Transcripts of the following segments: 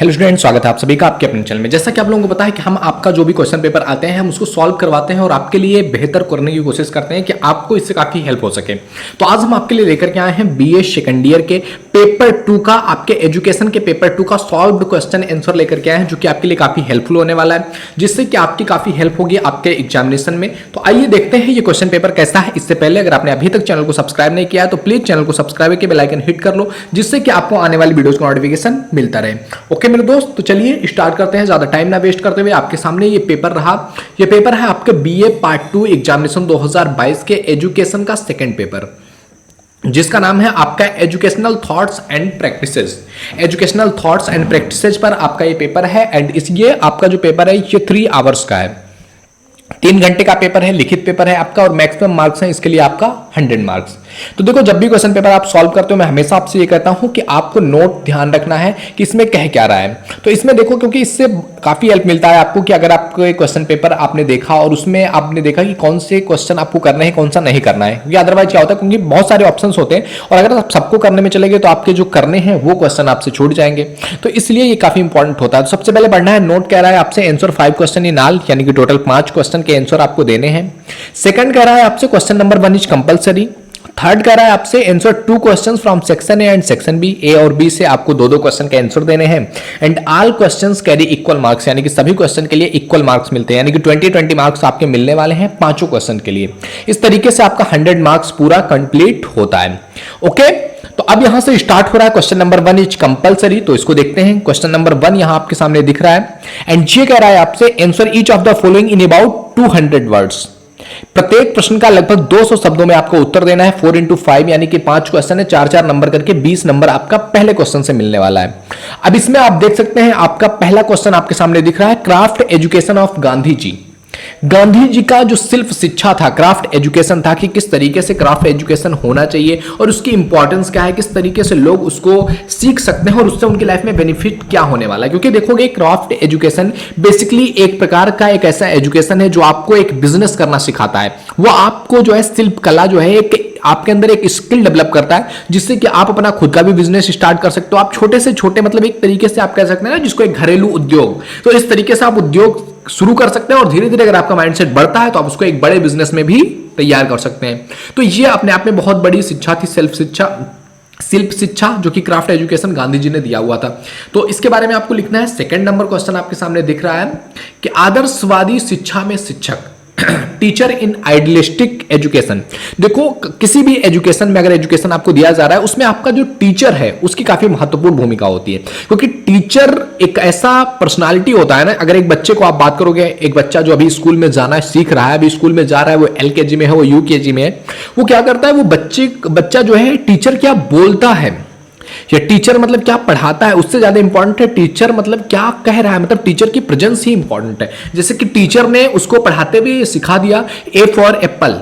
Hello student, स्वागत है आप सभी का आपके अपने चैनल में। जैसा कि आप लोगों को पता है कि हम आपका जो भी क्वेश्चन पेपर आते हैं हम उसको सॉल्व करवाते हैं और आपके लिए बेहतर करने की कोशिश करते हैं कि आपको इससे काफी हेल्प हो सके। तो आज हम आपके लिए लेकर के आए हैं बीए सेकंड ईयर के पेपर 2 का, आपके एजुकेशन के पेपर 2 का सॉल्व्ड क्वेश्चन आंसर लेकर के आए हैं, जो कि आपके लिए काफी हेल्पफुल होने वाला है, जिससे कि आपकी काफी हेल्प होगी आपके एग्जामिनेशन में। तो आइए देखते हैं ये क्वेश्चन पेपर कैसा है। इससे पहले अगर आपने अभी तक चैनल को सब्सक्राइब नहीं किया है तो प्लीज चैनल को सब्सक्राइब करके बेल आइकन हिट कर लो, जिससे कि आपको आने वाली वीडियोस का नोटिफिकेशन मिलता रहे। ओके मेरे दोस्त, तो चलिए स्टार्ट करते हैं, ज्यादा टाइम ना वेस्ट करते हुए। आपके सामने ये पेपर रहा, ये पेपर है आपके बीए पार्ट 2 एग्जामिनेशन 2022 के एजुकेशन का सेकंड पेपर, जिसका नाम है आपका educational thoughts and practices. Educational thoughts and practices पर आपका ये पेपर है एंड ये आपका जो पेपर है ये 3 आवर्स का है, 3 घंटे का पेपर है, लिखित पेपर है आपका, और मैक्सिमम मार्क्स हैं इसके लिए आपका 100 मार्क्स। तो देखो, जब भी क्वेश्चन पेपर आप सॉल्व करते हो मैं हमेशा आपसे ये कहता हूं कि आपको नोट ध्यान रखना है कि इसमें कह क्या रहा है। तो इसमें देखो, क्योंकि इससे काफी हेल्प मिलता है आपको कि अगर आपको एक क्वेश्चन पेपर आपने देखा और उसमें आपने देखा कि कौन से क्वेश्चन आपको करना है कौन सा नहीं करना है, क्योंकि अदरवाइज क्या होता है, क्योंकि बहुत सारे ऑप्शंस होते हैं और अगर आप सबको करने में चले गए तो आपके जो करने हैं वो क्वेश्चन आपसे छूट जाएंगे। तो इसलिए ये काफी इंपॉर्टेंट होता है। तो सबसे पहले पढ़ना है, नोट कह रहा है आपसे आंसर 5 क्वेश्चन इन ऑल, यानी कि टोटल 5 क्वेश्चन के आंसर आपको देने हैं। सेकंड कह रहा है आपसे question number 1 is compulsory. Third कह रहा है आपसे answer 2 questions from section A and section B. A और बी से आपको 2-2 क्वेश्चन के आंसर देने हैं and all questions carry equal marks, यानी कि सभी क्वेश्चन के लिए इक्वल मार्क्स मिलते हैं, यानी कि 20-20 मार्क्स आपके मिलने वाले हैं पांचों क्वेश्चन के लिए। इस तरीके से आपका 100 मार्क्स पूरा कंप्लीट होता है। ओके, तो अब यहां से स्टार्ट हो रहा है। क्वेश्चन नंबर 1 इज कंपलसरी, तो इसको देखते हैं। क्वेश्चन नंबर 1 यहां आपके सामने दिख रहा है एंड ये कह रहा है आपसे answer each of the following in about 200 words. प्रत्येक प्रश्न का लगभग 200 शब्दों में आपको उत्तर देना है। 4 into 5 यानी कि 5 क्वेश्चन है, 4-4 नंबर करके 20 नंबर आपका पहले क्वेश्चन से मिलने वाला है। अब इसमें आप देख सकते हैं आपका पहला क्वेश्चन आपके सामने दिख रहा है, craft education of Gandhi ji. Gandhi ji का जो सिर्फ शिक्षा था, क्राफ्ट एजुकेशन था, कि किस तरीके से क्राफ्ट एजुकेशन होना चाहिए और उसकी इंपॉर्टेंस क्या है, किस तरीके से लोग उसको सीख सकते हैं और उससे उनकी लाइफ में बेनिफिट क्या होने वाला है। क्योंकि देखोगे क्राफ्ट एजुकेशन बेसिकली एक प्रकार का एक ऐसा एजुकेशन है जो आपको एक बिजनेस करना सिखाता है। वो आपको जो है शिल्प कला जो है एक आपके अंदर एक स्किल डेवलप करता है, जिससे कि आप अपना खुद का भी बिजनेस स्टार्ट कर सकते हो। आप छोटे से छोटे, मतलब एक तरीके से आप कह सकते हैं ना, जिसको एक घरेलू उद्योग, तो इस तरीके से आप उद्योग शुरू कर सकते हैं और धीरे धीरे अगर आपका माइंडसेट बढ़ता है तो आप उसको एक बड़े बिजनेस में भी तैयार कर सकते हैं। तो ये अपने आप में बहुत बड़ी शिक्षा थी, शिल्प शिक्षा, जो कि क्राफ्ट एजुकेशन गांधी जी ने दिया हुआ था। तो इसके बारे में आपको लिखना है। सेकंड नंबर क्वेश्चन आपके सामने दिख रहा है कि आदर्शवादी शिक्षा में शिक्षक, टीचर इन आइडियलिस्टिक एजुकेशन। देखो, किसी भी एजुकेशन में अगर एजुकेशन आपको दिया जा रहा है उसमें आपका जो टीचर है उसकी काफी महत्वपूर्ण भूमिका होती है, क्योंकि टीचर एक ऐसा पर्सनालिटी होता है ना। अगर एक बच्चे को आप बात करोगे, एक बच्चा जो अभी स्कूल में जाना सीख रहा है, अभी स्कूल में जा रहा है, वो LKG में है, वो UKG में है, वो क्या करता है, वो बच्चा जो है टीचर क्या बोलता है या टीचर मतलब क्या पढ़ाता है उससे ज्यादा इंपॉर्टेंट है टीचर मतलब क्या कह रहा है, मतलब टीचर की प्रेजेंस ही इंपॉर्टेंट है। जैसे कि टीचर ने उसको पढ़ाते हुए सिखा दिया A फॉर एप्पल,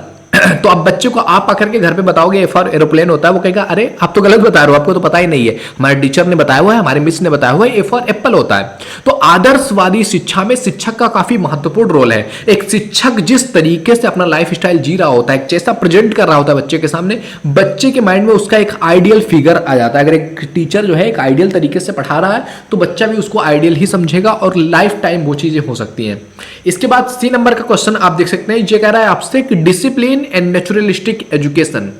तो अब बच्चे को आप आकर के घर पे बताओगे ए फॉर एरोप्लेन होता है, वो कहेगा अरे आप तो गलत बता रहे हो, आपको तो पता ही नहीं है, हमारे टीचर ने बताया हुआ है, हमारे मिस ने बताया हुआ है ए फॉर एप्पल होता है। तो आदर्शवादी शिक्षा में शिक्षक का काफी महत्वपूर्ण रोल है। एक शिक्षक जिस तरीके से अपना लाइफ स्टाइल जी रहा होता है, जैसा प्रेजेंट कर रहा होता है बच्चे के सामने, बच्चे के माइंड में उसका एक आइडियल फिगर आ जाता है। अगर एक टीचर जो है एक आइडियल तरीके से पढ़ा रहा है तो बच्चा भी उसको आइडियल ही समझेगा और लाइफ टाइम वो चीजें हो सकती हैं। इसके बाद C नंबर का क्वेश्चन आप देख सकते हैं, ये कह रहा है आपसे कि डिसिप्लिन एंड नेचुरलिस्टिक एजुकेशन,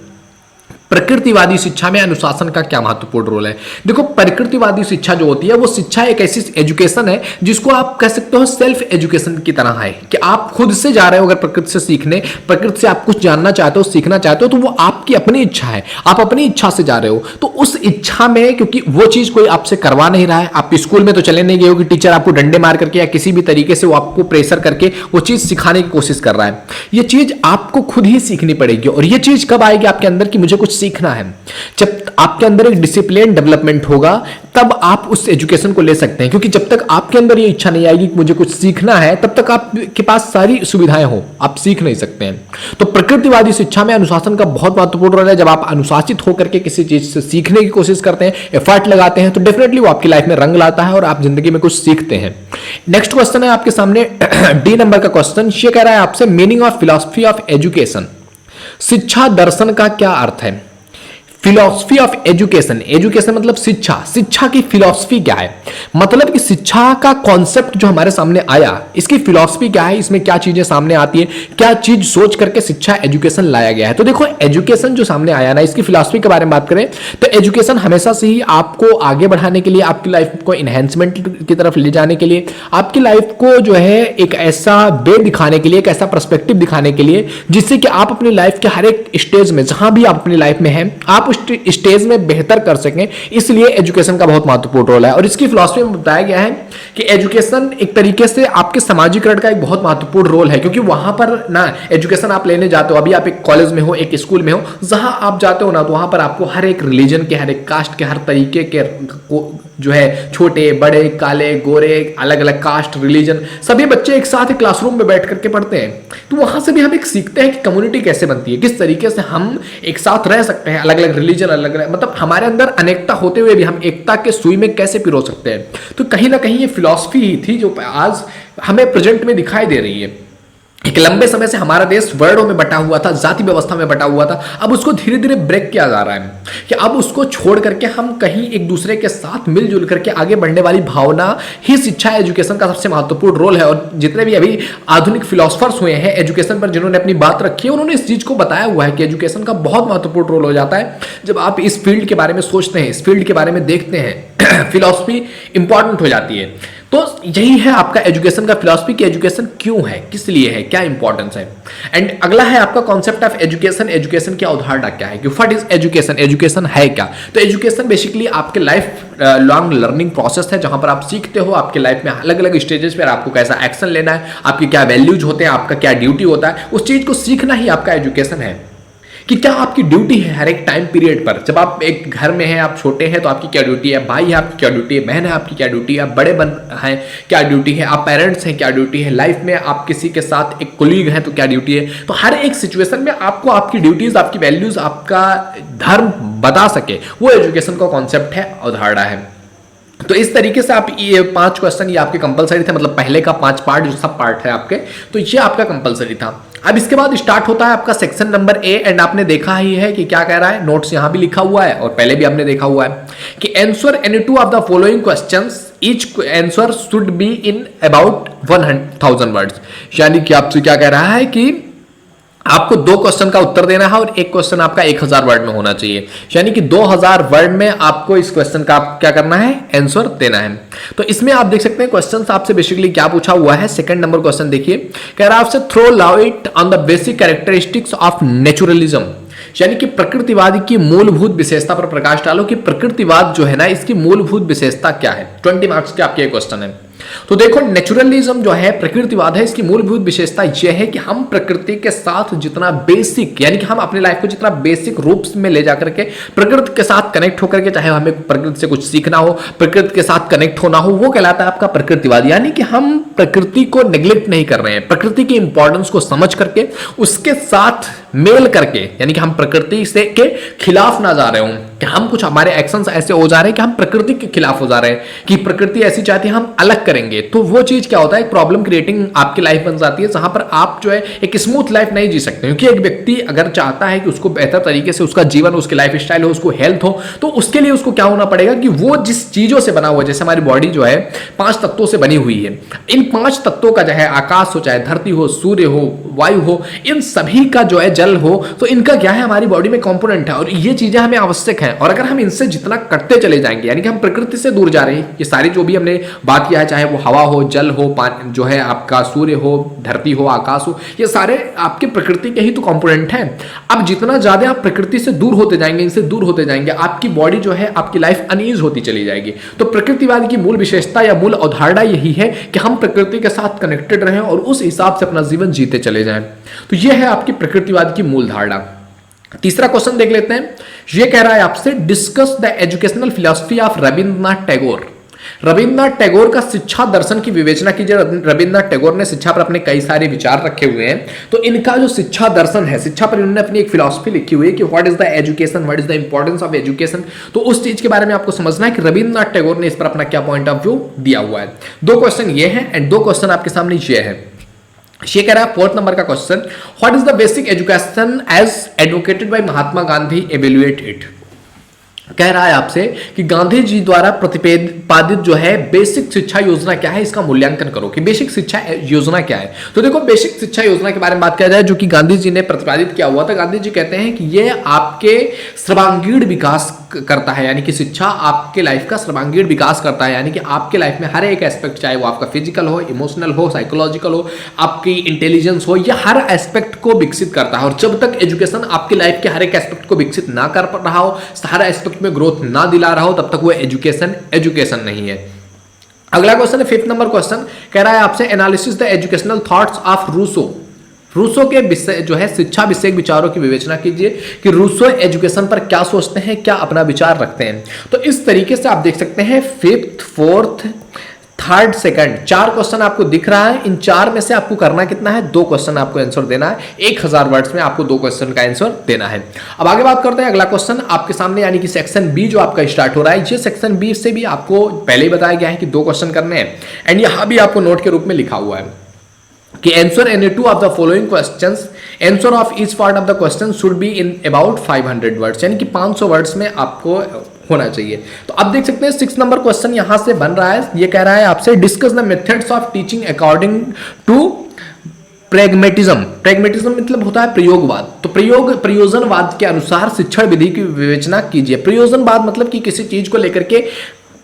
प्रकृतिवादी शिक्षा में अनुशासन का क्या महत्वपूर्ण रोल है। देखो, प्रकृतिवादी शिक्षा जो होती है वो शिक्षा एक ऐसी एजुकेशन है जिसको आप कह सकते हो सेल्फ एजुकेशन की तरह है, कि आप खुद से जा रहे हो अगर प्रकृति से सीखने, प्रकृति से आप कुछ जानना चाहते हो, सीखना चाहते हो, तो वो आपकी अपनी इच्छा है, आप अपनी इच्छा से जा रहे हो। तो उस इच्छा में, क्योंकि वो चीज कोई आपसे करवा नहीं रहा है, आप स्कूल में तो चले नहीं गए हो कि टीचर आपको डंडे मार करके या किसी भी तरीके से वो आपको प्रेशर करके वो चीज सिखाने की कोशिश कर रहा है। ये चीज आपको खुद ही सीखनी पड़ेगी और ये चीज कब आएगी आपके अंदर कि मुझे कुछ सीखना है, जब आपके अंदर एक डिसिप्लिन डेवलपमेंट होगा तब आप उस एजुकेशन को ले सकते हैं। क्योंकि जब तक आपके अंदर ये इच्छा नहीं आएगी कि मुझे कुछ सीखना है, तब तक आपके पास सारी सुविधाएं हो, आप सीख नहीं सकते हैं। तो प्रकृतिवादी शिक्षा में अनुशासन का बहुत महत्वपूर्ण रोल है। जब आप अनुशासित होकर के किसी चीज से सीखने की कोशिश करते हैं, एफर्ट लगाते हैं, तो डेफिनेटली वो आपकी लाइफ में रंग लाता है और आप जिंदगी में कुछ सीखते हैं। नेक्स्ट क्वेश्चन है आपके सामने D नंबर का क्वेश्चन, ये कह रहा है आपसे meaning of philosophy of education, शिक्षा दर्शन का क्या अर्थ है। फिलॉसफी ऑफ एजुकेशन, एजुकेशन मतलब शिक्षा, शिक्षा की फिलॉसफी क्या है, मतलब कि शिक्षा का कॉन्सेप्ट जो हमारे सामने आया, इसकी फिलॉसफी क्या है, इसमें क्या चीजें सामने आती है, क्या चीज सोच करके शिक्षा एजुकेशन लाया गया है। तो देखो एजुकेशन जो सामने आया ना, इसकी फिलॉसफी के बारे में बात करें तो एजुकेशन हमेशा से ही आपको आगे बढ़ाने के लिए, आपकी लाइफ को इनहेंसमेंट की तरफ ले जाने के लिए, आपकी लाइफ को जो है एक ऐसा वे दिखाने के लिए, एक ऐसा पर्सपेक्टिव दिखाने के लिए जिससे कि आप अपनी लाइफ के हर एक स्टेज में, जहां भी आप अपनी लाइफ में हैं, आप उस स्टेज में बेहतर कर सकें। इसलिए एजुकेशन का बहुत महत्वपूर्ण रोल है। और इसकी फिलॉसफी में बताया गया है कि एजुकेशन एक तरीके से आपके समाजीकरण का एक बहुत महत्वपूर्ण रोल है, क्योंकि वहां पर ना एजुकेशन आप लेने जाते हो, अभी आप एक कॉलेज में हो, एक स्कूल में हो, जहां आप जाते हो ना, तो वहां पर आपको हर एक रिलीजन के, हर एक कास्ट के, हर तरीके के जो है छोटे बड़े, काले गोरे, अलग अलग कास्ट रिलीजन, सभी बच्चे एक साथ एक क्लासरूम में बैठ करके पढ़ते हैं। तो वहां से भी हम एक सीखते हैं कि कम्युनिटी कैसे बनती है, किस तरीके से हम एक साथ रह सकते हैं, अलग अलग रिलीजन, अलग अलग, मतलब हमारे अंदर अनेकता होते हुए भी हम एकता के सुई में कैसे पिरो सकते हैं। तो कहीं ना कहीं ये फिलॉसफी ही थी जो आज हमें प्रेजेंट में दिखाई दे रही है। एक लंबे समय से हमारा देश वर्णों में बटा हुआ था, जाति व्यवस्था में बटा हुआ था, अब उसको धीरे धीरे ब्रेक किया जा रहा है कि अब उसको छोड़ करके हम कहीं एक दूसरे के साथ मिलजुल करके आगे बढ़ने वाली भावना ही शिक्षा एजुकेशन का सबसे महत्वपूर्ण रोल है। और जितने भी अभी आधुनिक फिलोसफर्स हुए हैं एजुकेशन पर, जिन्होंने अपनी बात रखी है, उन्होंने इस चीज को बताया हुआ है कि एजुकेशन का बहुत महत्वपूर्ण रोल हो जाता है जब आप इस फील्ड के बारे में सोचते हैं, इस फील्ड के बारे में देखते हैं, फिलॉसफी इंपॉर्टेंट हो जाती है। तो यही है आपका एजुकेशन का फिलॉसफी कि एजुकेशन क्यों है, किस लिए है, क्या इंपॉर्टेंस है। एंड अगला है आपका कॉन्सेप्ट ऑफ एजुकेशन, एजुकेशन की अवधारणा क्या है, कि व्हाट इज एजुकेशन, एजुकेशन है क्या। तो एजुकेशन बेसिकली आपके लाइफ लॉन्ग लर्निंग प्रोसेस है, जहां पर आप सीखते हो आपके लाइफ में अलग अलग स्टेजेस पर आपको कैसा एक्शन लेना है, आपके क्या वैल्यूज होते हैं, आपका क्या ड्यूटी होता है, उस चीज को सीखना ही आपका एजुकेशन है कि क्या आपकी ड्यूटी है हर एक टाइम पीरियड पर। जब आप एक घर में हैं, आप छोटे हैं, तो आपकी क्या ड्यूटी है, भाई है आपकी क्या ड्यूटी है, बहन है आपकी क्या ड्यूटी है, आप बड़े बन हैं क्या ड्यूटी है, आप पेरेंट्स हैं क्या ड्यूटी है, लाइफ में आप किसी के साथ एक कोलीग हैं तो क्या ड्यूटी है। तो हर एक सिचुएशन में आपको आपकी ड्यूटीज, आपकी वैल्यूज, आपका धर्म बता सके, वो एजुकेशन का कॉन्सेप्ट है, अवधारणा है। तो इस तरीके से आप ये 5 क्वेश्चन ये आपके कंपलसरी थे, मतलब पहले का 5 पार्ट जो सब पार्ट है आपके, तो ये आपका कंपलसरी था। अब इसके बाद स्टार्ट होता है आपका सेक्शन नंबर ए, एंड आपने देखा ही है कि क्या कह रहा है, नोट्स यहां भी लिखा हुआ है और पहले भी आपने देखा हुआ है कि answer any two of the following questions, each answer should be in about 1000 words. यानी कि आपसे क्या कह रहा है कि आपको 2 क्वेश्चन का उत्तर देना है और एक क्वेश्चन आपका 1000 वर्ड में होना चाहिए, यानी कि 2000 वर्ड में आपको इस क्वेश्चन का क्या करना है, आंसर देना है। तो इसमें आप देख सकते हैं क्वेश्चन आपसे बेसिकली क्या पूछा हुआ है। सेकंड नंबर क्वेश्चन देखिए, कह रहा है आपसे throw light on the basic characteristics of naturalism, यानी कि प्रकृतिवाद की मूलभूत विशेषता पर प्रकाश डालो कि प्रकृतिवाद जो है ना, इसकी मूलभूत विशेषता क्या है। 20 मार्क्स के आपके क्वेश्चन है। तो देखो नेचुरलिज्म जो है, प्रकृतिवाद है, इसकी मूलभूत विशेषता यह है कि हम प्रकृति के साथ जितना बेसिक, यानी कि हम अपने लाइफ को जितना बेसिक रूप में ले जाकर के प्रकृति के साथ कनेक्ट होकर के, चाहे हमें प्रकृति से कुछ सीखना हो, प्रकृति के साथ कनेक्ट होना हो, वो कहलाता है आपका प्रकृतिवाद। यानी कि हम प्रकृति को नेग्लेक्ट नहीं कर रहे हैं, प्रकृति की इंपॉर्टेंस को समझ करके उसके साथ मेल करके, यानी कि हम प्रकृति से के खिलाफ ना जा रहे हो कि हम कुछ हमारे एक्शंस ऐसे हो जा रहे हैं कि हम प्रकृति के खिलाफ हो जा रहे हैं, कि प्रकृति ऐसी चाहती है हम अलग करेंगे। तो वो चीज क्या होता है, एक प्रॉब्लम क्रिएटिंग आपकी लाइफ बन जाती है, जहां पर आप जो है एक स्मूथ लाइफ नहीं जी सकते। क्योंकि एक व्यक्ति अगर चाहता है कि उसको बेहतर तरीके से उसका जीवन, उसकी लाइफ स्टाइल हो, उसको हेल्थ हो, तो उसके लिए उसको क्या होना पड़ेगा कि वो जिस चीजों से बना हुआ, जैसे हमारी बॉडी जो है 5 तत्वों से बनी हुई है, इन 5 तत्वों का चाहे आकाश हो, चाहे धरती हो, सूर्य हो, वायु हो, इन सभी का जो है जल हो, तो इनका क्या है हमारी बॉडी में कंपोनेंट है और ये चीजें हमें आवश्यक है। और अगर हम इनसे जितना कटते चले जाएंगे, यानी कि हम प्रकृति से दूर जा रहे हैं, ये सारी जो भी हमने बात किया है, चाहे वो हवा हो, जल हो, पानी जो है आपका, सूर्य हो, धरती हो, आकाश हो, ये सारे आपके प्रकृति के ही तो कंपोनेंट हैं। अब जितना ज्यादा आप प्रकृति से दूर होते जाएंगे, इनसे दूर होते जाएंगे, आपकी बॉडी जो है, आपकी लाइफ अनईज होती चली जाएगी। तो प्रकृतिवाद की मूल विशेषता या मूल अवधारणा यही है कि हम प्रकृति के साथ कनेक्टेड रहें और उस हिसाब से अपना जीवन जीते चले जाएं। तो यह है आपकी प्रकृतिवाद की मूल धारणा। तीसरा क्वेश्चन देख लेते हैं। यह कह रहा है आपसे discuss the educational philosophy of Rabindranath Tagore. Rabindranath Tagore का शिक्षा दर्शन की विवेचना कीजिए। रविंद्रनाथ टैगोर ने शिक्षा पर अपने कई सारे विचार रखे हुए हैं, तो इनका जो शिक्षा दर्शन है, शिक्षा पर इन्होंने अपनी एक फिलॉसफी लिखी हुई है कि what is the education, what is the importance of education. तो उस चीज के बारे में आपको समझना है कि रविंद्रनाथ टैगोर ने इस पर अपना क्या पॉइंट ऑफ व्यू दिया हुआ है। 2 क्वेश्चन ये है एंड 2 क्वेश्चन आपके सामने ये है। ये कह रहा है 4th नंबर का question, what is the basic education as advocated by Mahatma Gandhi, evaluate it. कह रहा है आपसे कि गांधी जी द्वारा प्रतिपादित जो है बेसिक शिक्षा योजना क्या है, इसका मूल्यांकन करो कि बेसिक शिक्षा योजना क्या है। तो देखो बेसिक शिक्षा योजना के बारे में बात किया जाए जो कि गांधी जी ने प्रतिपादित किया हुआ था। गांधी जी कहते हैं कि यह आपके सर्वांगीण विकास करता है, यानी कि शिक्षा आपके लाइफ का सर्वांगीण विकास करता है, यानी कि आपके लाइफ में हर एक एस्पेक्ट, चाहे वो आपका फिजिकल हो, इमोशनल हो, साइकोलॉजिकल हो, आपकी इंटेलिजेंस हो, यह हर एस्पेक्ट को विकसित करता है। और जब तक एजुकेशन आपकी लाइफ के हर एक एस्पेक्ट को विकसित ना कर रहा हो, हर एस्पेक्ट में ग्रोथ ना दिला रहा हो, तब तक वो एजुकेशन नहीं है। अगला क्वेश्चन है 5th नंबर क्वेश्चन, कह रहा है आपसे analysis the educational thoughts of Rousseau. Rousseau के विषय जो है शिक्षा विषयक विचारों की विवेचना कीजिए कि रूसो एजुकेशन पर क्या सोचते हैं, क्या अपना विचार रखते हैं। तो इस तरीके से आप देख सकते हैं 5th, 4th, 3rd, 2nd 4 question आपको दिख रहा है। इन 4 में से आपको करना कितना है, 2 क्वेश्चन आपको आंसर देना है। 1000 वर्ड्स में आपको 2 क्वेश्चन का आंसर देना है। अब आगे बात करते हैं अगला क्वेश्चन आपके सामने, यानी कि सेक्शन बी जो आपका स्टार्ट हो रहा है। ये सेक्शन बी से भी आपको पहले ही बताया गया है कि 2 क्वेश्चन करने हैं, एंड यहां भी आपको नोट के रूप में लिखा हुआ है कि answer any two of the following questions, answer of each part of the question should be in about 500 words, यानी कि 500 वर्ड्स में आपको होना चाहिए। तो अब देख सकते हैं 6 नंबर क्वेश्चन यहां से बन रहा है। ये कह रहा है आपसे discuss the methods of teaching according to pragmatism. Pragmatism मतलब होता है प्रयोगवाद। तो प्रयोजनवाद के अनुसार शिक्षण विधि की विवेचना कीजिए। प्रयोजनवाद मतलब कि किसी चीज को लेकर के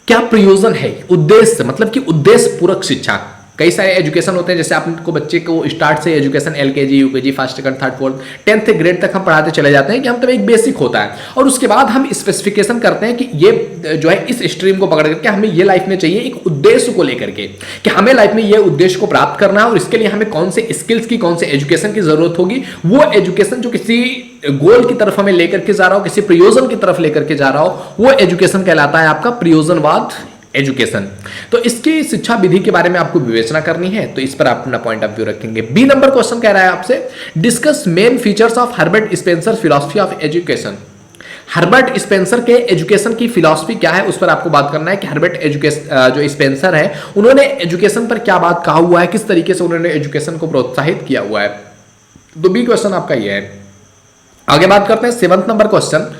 क्या प्रयोजन है, उद्देश्य, मतलब कि उद्देश्य पूरक शिक्षा। कई सारे एजुकेशन होते हैं, जैसे आपको बच्चे को स्टार्ट से education LKG, UKG, 1st, 2nd, 3rd, 4th, 10th grade तक हम पढ़ाते चले जाते हैं कि हम तब एक बेसिक होता है, और उसके बाद हम स्पेसिफिकेशन करते हैं कि ये जो है इस स्ट्रीम को पकड़ करके हमें ये लाइफ में चाहिए एक उद्देश्य को लेकर के, कि हमें लाइफ में ये उद्देश्य को प्राप्त करना है और इसके लिए हमें कौन से स्किल्स की, कौन से एजुकेशन की जरूरत होगी। वो एजुकेशन जो किसी गोल की तरफ हमें लेकर के जा रहा हो, किसी प्रयोजन की तरफ लेकर के जा रहा हो, वो एजुकेशन कहलाता है आपका प्रयोजनवाद एजुकेशन। तो इसकी शिक्षा विधि के बारे में आपको विवेचना करनी है, तो इस पर आप अपना पॉइंट ऑफ व्यू रखेंगे। बी नंबर क्वेश्चन कह रहा है आपसे discuss main features of Herbert Spencer philosophy of education. Herbert Spencer के एजुकेशन की फिलॉसफी क्या है, उस पर आपको बात करना है कि हर्बर्ट जो स्पेंसर है उन्होंने एजुकेशन पर क्या बात कहा हुआ है, किस तरीके से उन्होंने एजुकेशन को प्रोत्साहित किया हुआ है। तो बी क्वेश्चन आपका यह है। आगे बात करते हैं 7th नंबर क्वेश्चन।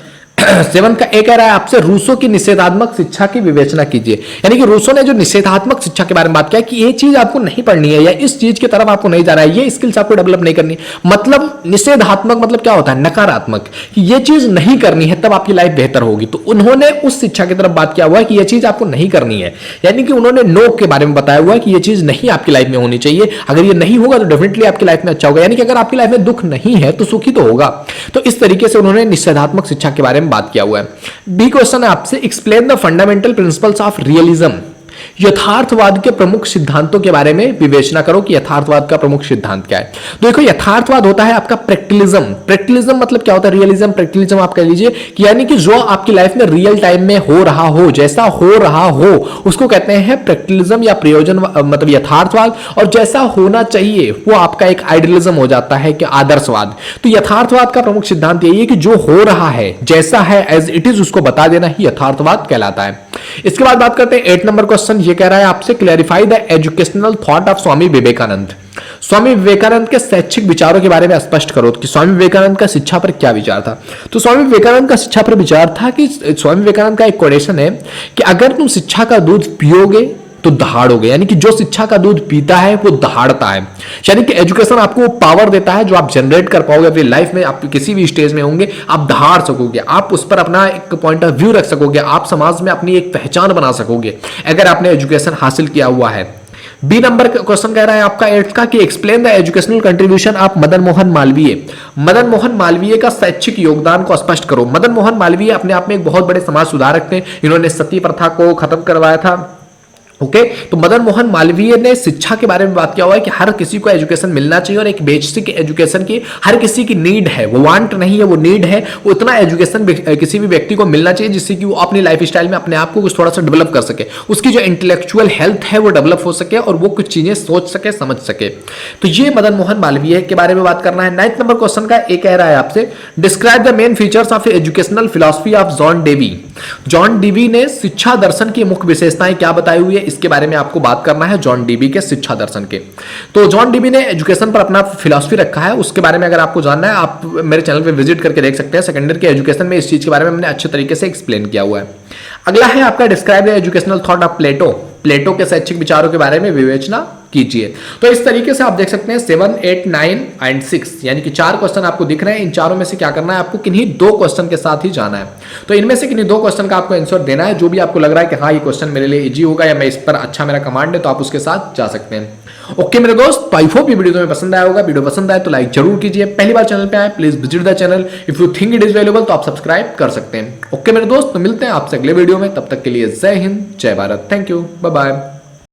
7 का एक कह रहा है आपसे रूसो की निषेधात्मक शिक्षा की विवेचना कीजिए, यानी कि रूसो ने जो निषेधात्मक शिक्षा के बारे में बात किया कि ये चीज आपको नहीं पढ़नी है या इस चीज की तरफ आपको नहीं जाना है, ये स्किल्स आपको डेवलप नहीं करनी। मतलब निषेधात्मक मतलब क्या होता है, नकारात्मक, कि ये चीज नहीं करनी है तब आपकी लाइफ बेहतर होगी। तो उन्होंने उस शिक्षा की तरफ बात किया हुआ है कि यह चीज आपको नहीं करनी है, यानी कि उन्होंने नो के बारे में बताया हुआ है कि यह चीज नहीं आपकी लाइफ में होनी चाहिए। अगर ये नहीं होगा तो डेफिनेटली आपकी लाइफ में अच्छा होगा, यानी कि अगर आपकी लाइफ में दुख नहीं है तो सुखी तो होगा। तो इस तरीके से उन्होंने निषेधात्मक शिक्षा के बारे में बात किया हुआ है। बी क्वेश्चन है आपसे explain the fundamental principles of realism. यथार्थवाद के प्रमुख सिद्धांतों के बारे में विवेचना करो कि यथार्थवाद का प्रमुख सिद्धांत क्या है। तो देखो यथार्थवाद होता है आपका प्रैक्टिलिज्म। प्रैक्टिलिज्म मतलब क्या होता है, रियलिज्म प्रैक्टिलिज्म आप कह लीजिए कि यानी कि जो आपकी लाइफ में रियल टाइम में हो रहा हो, जैसा हो रहा हो, उसको कहते हैं प्रैक्टिलिज्म या प्रयोजन मतलब यथार्थवाद। और जैसा होना चाहिए वो आपका एक आइडियलिज्म हो जाता है कि आदर्शवाद। तो यथार्थवाद का प्रमुख सिद्धांत यही है कि जो हो रहा है, जैसा है एज इट इज, उसको बता देना ही यथार्थवाद कहलाता है। इसके बाद बात करते हैं 8 नंबर क्वेश्चन। ये कह रहा है आपसे clarify the educational thought of Swami Vivekananda. Swami Vivekananda के शैक्षिक विचारों के बारे में स्पष्ट करो कि स्वामी विवेकानंद का शिक्षा पर क्या विचार था। तो स्वामी विवेकानंद का शिक्षा पर विचार था कि स्वामी विवेकानंद का एक कोटेशन है कि अगर तुम शिक्षा का दूध पियोगे तो दहाड़ोगे, यानी कि जो शिक्षा का दूध पीता है वो दहाड़ता है। यानी कि एजुकेशन आपको पावर देता है जो आप जनरेट कर पाओगे अपनी लाइफ में। आप किसी भी स्टेज में होंगे आप दहाड़ सकोगे, आप उस पर अपना एक पॉइंट ऑफ व्यू रख सकोगे, आप समाज में अपनी एक पहचान बना सकोगे अगर आपने एजुकेशन हासिल किया हुआ है। बी नंबर क्वेश्चन कह रहा है आपका 8 का कि explain the educational contribution of Madan Mohan Malviya. Madan Mohan Malviya का शैक्षिक योगदान को स्पष्ट करो। मदन मोहन मालवीय अपने आप में एक बहुत बड़े समाज सुधारक थे, इन्होंने सती प्रथा को खत्म करवाया था। ओके तो मदन मोहन मालवीय ने शिक्षा के बारे में बात किया हुआ है कि हर किसी को एजुकेशन मिलना चाहिए और एक बेसिक एजुकेशन की हर किसी की नीड है, वो वांट नहीं है, वो नीड है। वो इतना एजुकेशन किसी भी व्यक्ति को मिलना चाहिए जिससे कि वो अपनी लाइफ स्टाइल में अपने आप को कुछ थोड़ा सा डेवलप कर सके, उसकी जो इंटेलेक्चुअल हेल्थ है वो डेवलप हो सके और वो कुछ चीजें सोच सके, समझ सके। तो ये मदन मोहन मालवीय के बारे में बात करना है। 9th नंबर क्वेश्चन का एक कह रहा है आपसे describe the main features of educational philosophy of John Dewey. John Dewey ने शिक्षा दर्शन की मुख्य विशेषताएं क्या बताई हुई है, इसके बारे में आपको बात करना है जॉन डीवी के शिक्षा दर्शन के। तो जॉन डीवी ने एजुकेशन पर अपना फिलॉसफी रखा है, उसके बारे में अगर आपको जानना है आप मेरे चैनल पे विजिट करके देख सकते हैं। सेकेंडरी के एजुकेशन में इस चीज के बारे में मैंने अच्छे तरीके से एक्सप्लेन किया हुआ है। अगला है आपका describe the educational thought of Plato, Plato के शैक्षिक विचारों के बारे में विवेचना कीजिए। तो इस तरीके से आप देख सकते हैं 7, 8, 9 एंड 6 यानी कि 4 क्वेश्चन आपको दिख रहे हैं। इन चारों में से क्या करना है, आपको किन्हीं 2 क्वेश्चन के साथ ही जाना है। तो इनमें से किन्हीं 2 क्वेश्चन का आपको आंसर देना है। जो भी आपको लग रहा है कि हाँ ये क्वेश्चन मेरे लिए इजी होगा या मैं इस पर अच्छा मेरा कमांड है, तो आप उसके साथ जा सकते हैं। ओके मेरे दोस्त, तो आई होप ये वीडियो तुम्हें पसंद आया होगा। वीडियो पसंद आए तो लाइक जरूर कीजिए। पहली बार चैनल पे आए please visit the channel. If you think it is valuable तो आप सब्सक्राइब कर सकते हैं। ओके मेरे दोस्त, तो मिलते हैं आपसे अगले वीडियो में। तब तक के लिए जय हिंद, जय Bharat, thank you, bye bye.